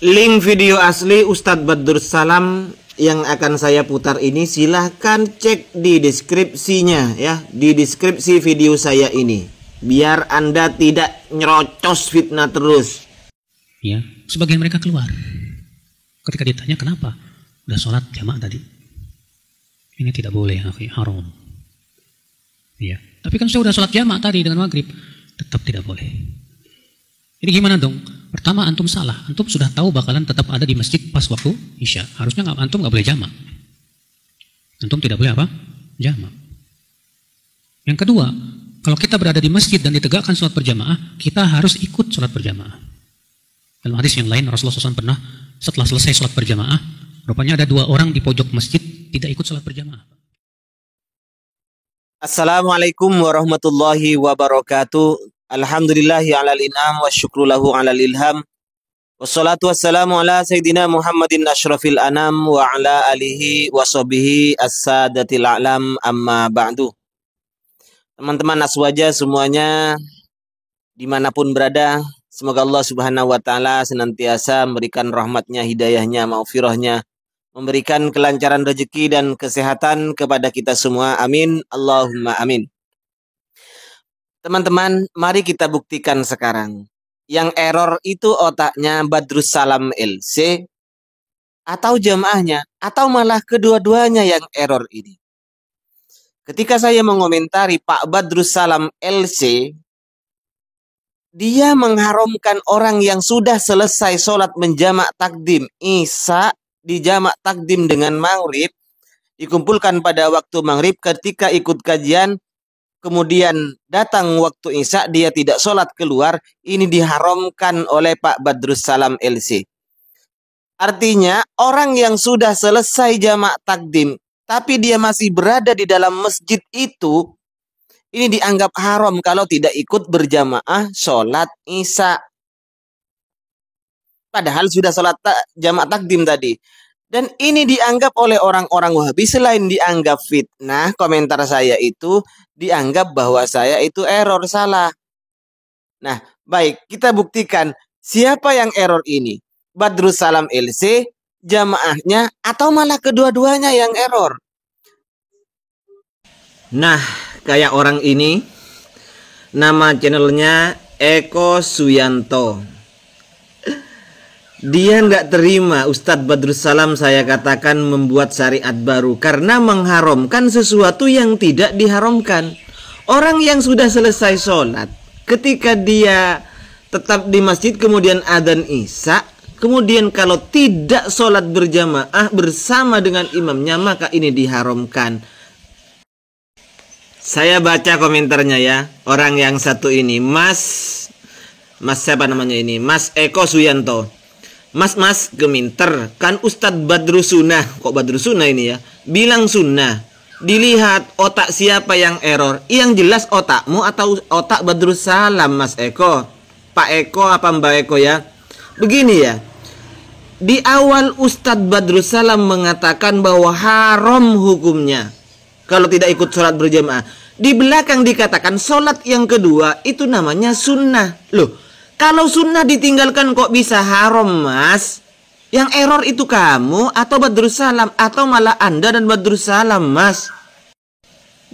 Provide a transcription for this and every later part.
Link video asli Ustadz Badrus Salam yang akan saya putar ini silahkan cek di deskripsinya ya, di deskripsi video saya ini, biar Anda tidak nyerocos fitnah terus. Ya, sebagian mereka keluar. Ketika ditanya kenapa, udah sholat jamaah tadi. Ini tidak boleh, haram. Ya, tapi kan saya udah sholat jamaah tadi dengan maghrib, tetap tidak boleh. Jadi gimana dong? Pertama, antum salah. Antum sudah tahu bakalan tetap ada di masjid pas waktu Isya. Harusnya antum nggak boleh jamak. Antum tidak boleh apa? Jamak. Yang kedua, kalau kita berada di masjid dan ditegakkan sholat berjamaah, kita harus ikut sholat berjamaah. Dalam hadis yang lain, Rasulullah SAW pernah setelah selesai sholat berjamaah, rupanya ada 2 orang di pojok masjid tidak ikut sholat berjamaah. Assalamualaikum warahmatullahi wabarakatuh. Alhamdulillahi alal in'am wa syukrulahu alal ilham. Wassalatu wassalamu ala sayyidina Muhammadin asyrafil anam wa ala alihi wa sahbihi as-sadatil a'lam amma ba'du. Teman-teman aswaja semuanya dimanapun berada, semoga Allah subhanahu wa ta'ala senantiasa memberikan rahmatnya, hidayahnya, maghfirahnya, memberikan kelancaran rezeki dan kesehatan kepada kita semua. Amin. Allahumma amin. Teman-teman, mari kita buktikan sekarang. Yang error itu otaknya Badrus Salam LC atau jamaahnya, atau malah kedua-duanya yang error ini. Ketika saya mengomentari Pak Badrus Salam LC, dia mengharamkan orang yang sudah selesai sholat menjamak takdim Isya, dijamak takdim dengan maghrib, dikumpulkan pada waktu maghrib ketika ikut kajian, kemudian datang waktu Isya, dia tidak sholat keluar, ini diharamkan oleh Pak Badrus Salam LC. Artinya, orang yang sudah selesai jamak takdim, tapi dia masih berada di dalam masjid itu, ini dianggap haram kalau tidak ikut berjamaah sholat Isya. Padahal sudah sholat jamak takdim tadi. Dan ini dianggap oleh orang-orang Wahabi, selain dianggap fitnah, komentar saya itu dianggap bahwa saya itu error, salah. Nah, baik, kita buktikan siapa yang error ini. Badrus Salam LC, jamaahnya, atau malah kedua-duanya yang error. Nah, kayak orang ini, nama channelnya Eko Suyanto. Dia nggak terima Ustadz Badrus Salam saya katakan membuat syariat baru karena mengharamkan sesuatu yang tidak diharamkan. Orang yang sudah selesai sholat, ketika dia tetap di masjid kemudian adzan Isya, kemudian kalau tidak sholat berjamaah bersama dengan imamnya, maka ini diharamkan. Saya baca komentarnya ya, orang yang satu ini, Mas siapa namanya ini? Mas Eko Suyanto. Mas geminter, kan Ustadz Badrus Sunnah, kok Badrus Sunnah ini ya, bilang sunnah. Dilihat otak siapa yang error, yang jelas otakmu atau otak Badrus Salam, Mas Eko, Pak Eko apa Mbak Eko ya. Begini ya, di awal Ustadz Badrus Salam mengatakan bahwa haram hukumnya kalau tidak ikut sholat berjamaah. Di belakang dikatakan sholat yang kedua itu namanya sunnah. Loh, kalau sunnah ditinggalkan kok bisa haram, Mas? Yang error itu kamu atau Badrus Salam, atau malah Anda dan Badrus Salam, Mas?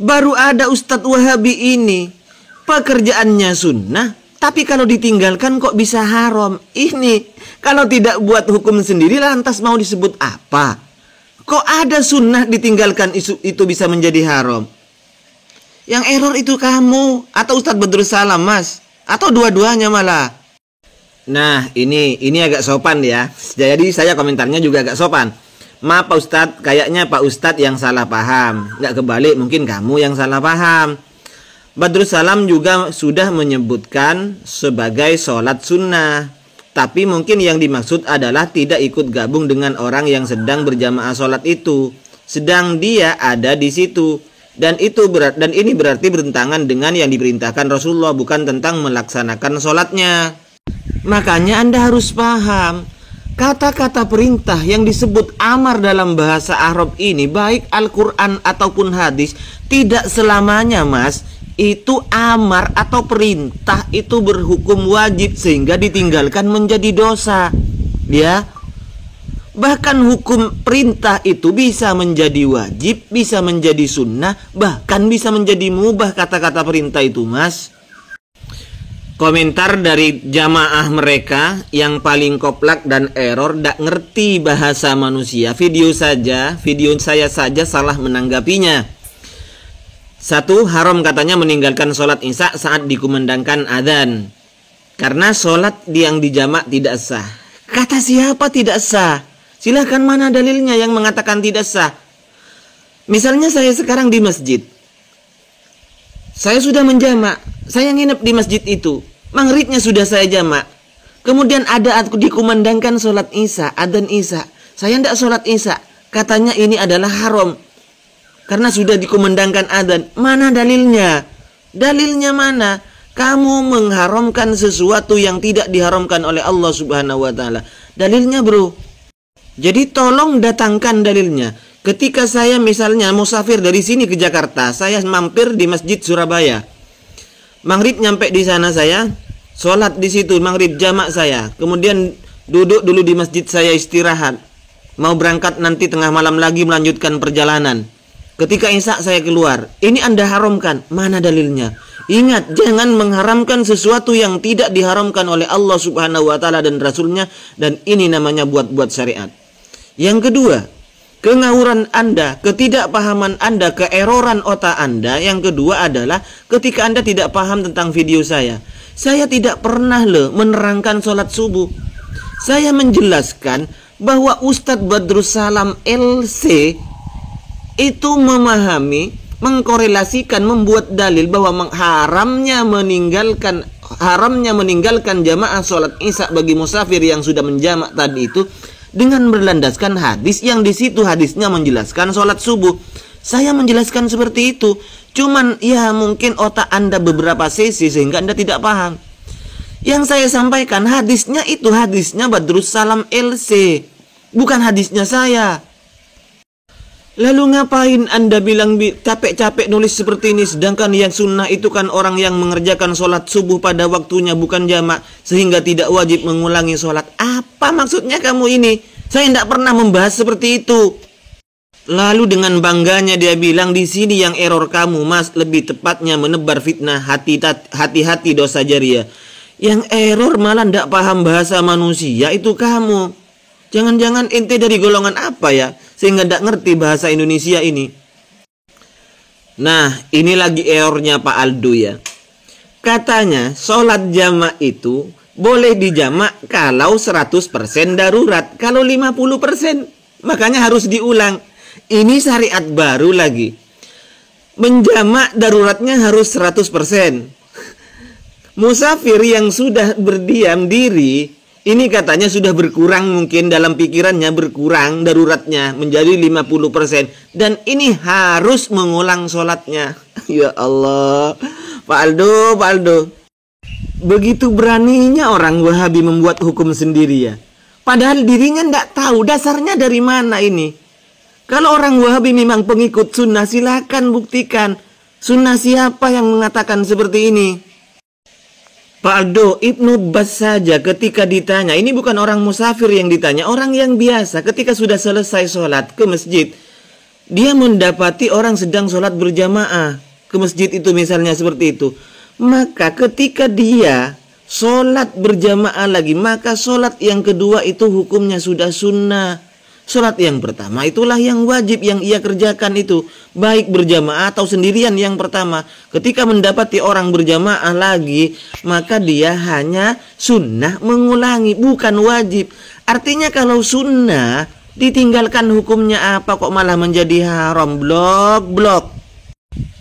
Baru ada Ustadz Wahabi ini, pekerjaannya sunnah, tapi kalau ditinggalkan kok bisa haram. Ini kalau tidak buat hukum sendiri lantas mau disebut apa? Kok ada sunnah ditinggalkan itu bisa menjadi haram? Yang error itu kamu atau Ustadz Badrus Salam, Mas? Atau dua-duanya malah. Nah, ini agak sopan ya. Jadi saya komentarnya juga agak sopan. Maaf Pak Ustadz, kayaknya Pak Ustadz yang salah paham. Nggak kebalik, mungkin kamu yang salah paham. Badrus Salam juga sudah menyebutkan sebagai sholat sunnah. Tapi mungkin yang dimaksud adalah tidak ikut gabung dengan orang yang sedang berjamaah sholat itu. Sedang dia ada di situ. Dan ini berarti bertentangan dengan yang diperintahkan Rasulullah, bukan tentang melaksanakan sholatnya. Makanya Anda harus paham, kata-kata perintah yang disebut amar dalam bahasa Arab ini, baik Al-Quran ataupun hadis, tidak selamanya, Mas, itu amar atau perintah itu berhukum wajib sehingga ditinggalkan menjadi dosa. Ya, bahkan hukum perintah itu bisa menjadi wajib, bisa menjadi sunnah, bahkan bisa menjadi mubah kata-kata perintah itu, Mas. Komentar dari jamaah mereka yang paling koplak dan error, ndak ngerti bahasa manusia. Video saya saja salah menanggapinya. 1. Haram katanya meninggalkan sholat isya saat dikumandangkan adzan, karena sholat yang dijamak tidak sah. Kata siapa tidak sah? Silahkan, mana dalilnya yang mengatakan tidak sah? Misalnya saya sekarang di masjid, saya sudah menjamak, saya nginep di masjid itu, maghribnya sudah saya jamak, kemudian ada dikumandangkan sholat isya, adzan isya, saya tidak sholat isya, katanya ini adalah haram karena sudah dikumandangkan adzan. Mana dalilnya? Dalilnya mana? Kamu mengharamkan sesuatu yang tidak diharamkan oleh Allah Subhanahu wa taala. Dalilnya, bro. Jadi tolong datangkan dalilnya. Ketika saya misalnya musafir dari sini ke Jakarta, saya mampir di Masjid Surabaya. Maghrib nyampe di sana, saya sholat di situ maghrib jamak saya. Kemudian duduk dulu di masjid, saya istirahat. Mau berangkat nanti tengah malam lagi melanjutkan perjalanan. Ketika isya saya keluar. Ini Anda haramkan. Mana dalilnya? Ingat, jangan mengharamkan sesuatu yang tidak diharamkan oleh Allah Subhanahu wa taala dan Rasulnya, dan ini namanya buat-buat syariat. Yang kedua, kengawuran Anda, ketidakpahaman Anda, keeroran otak Anda. Yang kedua adalah ketika Anda tidak paham tentang video saya. Saya tidak pernah menerangkan sholat subuh. Saya menjelaskan bahwa Ustadz Badrus Salam LC itu memahami, mengkorelasikan, membuat dalil bahwa haramnya meninggalkan jamaah sholat isya bagi musafir yang sudah menjamak tadi itu dengan berlandaskan hadis yang di situ hadisnya menjelaskan sholat subuh. Saya menjelaskan seperti itu. Cuman ya mungkin otak Anda beberapa sesi sehingga Anda tidak paham. Yang saya sampaikan hadisnya itu hadisnya Badrus Salam LC, bukan hadisnya saya. Lalu ngapain Anda bilang capek-capek nulis seperti ini, sedangkan yang sunnah itu kan orang yang mengerjakan sholat subuh pada waktunya bukan jamak, sehingga tidak wajib mengulangi sholat. Apa maksudnya kamu ini? Saya tidak pernah membahas seperti itu. Lalu dengan bangganya dia bilang, di sini yang error kamu, Mas, lebih tepatnya menebar fitnah, hati-hati dosa jariah. Yang error malah tidak paham bahasa manusia itu kamu. Jangan-jangan ente dari golongan apa ya, sehingga tidak ngerti bahasa Indonesia ini. Nah, ini lagi errornya Pak Aldo ya. Katanya sholat jamak itu boleh dijamak kalau 100% darurat. Kalau 50%, makanya harus diulang. Ini syariat baru lagi. Menjamak daruratnya harus 100%. Musafir yang sudah berdiam diri, ini katanya sudah berkurang, mungkin dalam pikirannya berkurang daruratnya menjadi 50%. Dan ini harus mengulang sholatnya. Ya Allah, Pak Aldo. Begitu beraninya orang Wahabi membuat hukum sendiri ya. Padahal dirinya tidak tahu dasarnya dari mana ini. Kalau orang Wahabi memang pengikut sunnah, silakan buktikan. Sunnah siapa yang mengatakan seperti ini? Pak Aldo, Ibnu Bas saja ketika ditanya, ini bukan orang musafir yang ditanya, orang yang biasa ketika sudah selesai sholat ke masjid, dia mendapati orang sedang sholat berjamaah ke masjid itu misalnya seperti itu. Maka ketika dia sholat berjamaah lagi, maka sholat yang kedua itu hukumnya sudah sunnah. Sholat yang pertama itulah yang wajib yang ia kerjakan itu, baik berjamaah atau sendirian yang pertama. Ketika mendapati orang berjamaah lagi, maka dia hanya sunnah mengulangi, bukan wajib. Artinya kalau sunnah ditinggalkan hukumnya apa kok malah menjadi haram? Blok.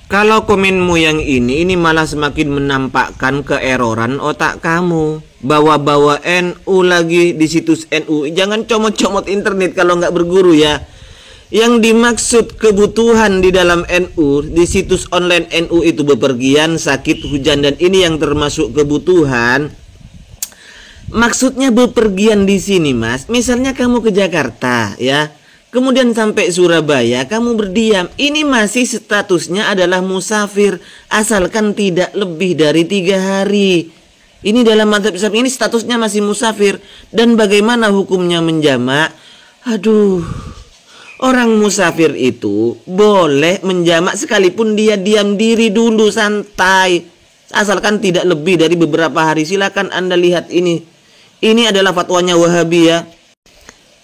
Kalau komenmu yang ini malah semakin menampakkan keeroran otak kamu. Bawa-bawa NU lagi di situs NU. Jangan comot-comot internet kalau nggak berguru ya. Yang dimaksud kebutuhan di dalam NU, di situs online NU itu bepergian, sakit, hujan, dan ini yang termasuk kebutuhan. Maksudnya bepergian di sini, Mas. Misalnya kamu ke Jakarta ya. Kemudian sampai Surabaya, kamu berdiam. Ini masih statusnya adalah musafir, asalkan tidak lebih dari 3 hari. Ini dalam mazhab Syafi'i ini statusnya masih musafir. Dan bagaimana hukumnya menjamak? Aduh, orang musafir itu boleh menjamak sekalipun dia diam diri dulu, santai. Asalkan tidak lebih dari beberapa hari. Silakan Anda lihat ini. Ini adalah fatwanya Wahabiyah.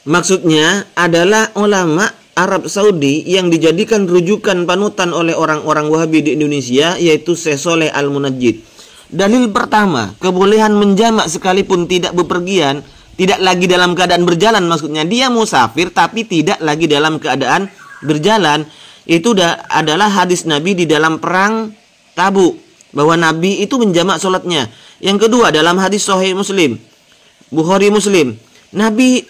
Maksudnya adalah ulama Arab Saudi yang dijadikan rujukan panutan oleh orang-orang Wahabi di Indonesia, yaitu Syekh Sholeh Al-Munajjid. Dalil pertama, kebolehan menjamak sekalipun tidak bepergian, tidak lagi dalam keadaan berjalan, maksudnya dia musafir tapi tidak lagi dalam keadaan berjalan. Itu adalah hadis Nabi di dalam perang Tabuk, bahwa Nabi itu menjamak sholatnya. Yang kedua, dalam hadis Sahih Muslim, Bukhari Muslim, Nabi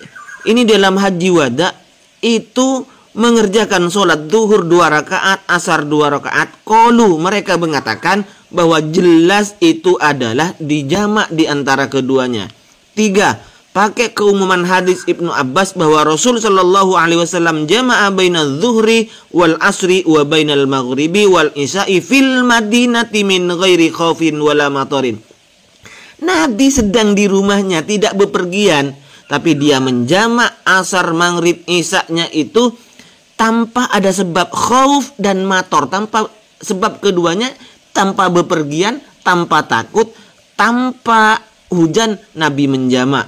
ini dalam haji wada itu mengerjakan sholat zuhur 2 rakaat, asar 2 rakaat. Qalu, mereka mengatakan bahwa jelas itu adalah dijamak di antara keduanya. 3, pakai keumuman hadis Ibnu Abbas bahwa Rasul sallallahu alaihi wasallam jama'a bainal zuhri wal asri wa bainal maghribi wal isya'i fil madinati min ghairi khaufin wala matarin. Nabi sedang di rumahnya, tidak bepergian, tapi dia menjamak asar, maghrib, isya-nya itu tanpa ada sebab khauf dan mator, tanpa sebab keduanya, tanpa bepergian, tanpa takut, tanpa hujan, Nabi menjamak.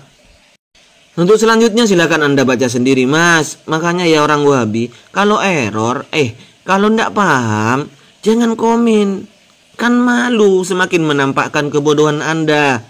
Untuk selanjutnya silakan Anda baca sendiri, Mas. Makanya ya orang Wahabi, kalau error, kalau ndak paham, jangan komen. Kan malu semakin menampakkan kebodohan Anda.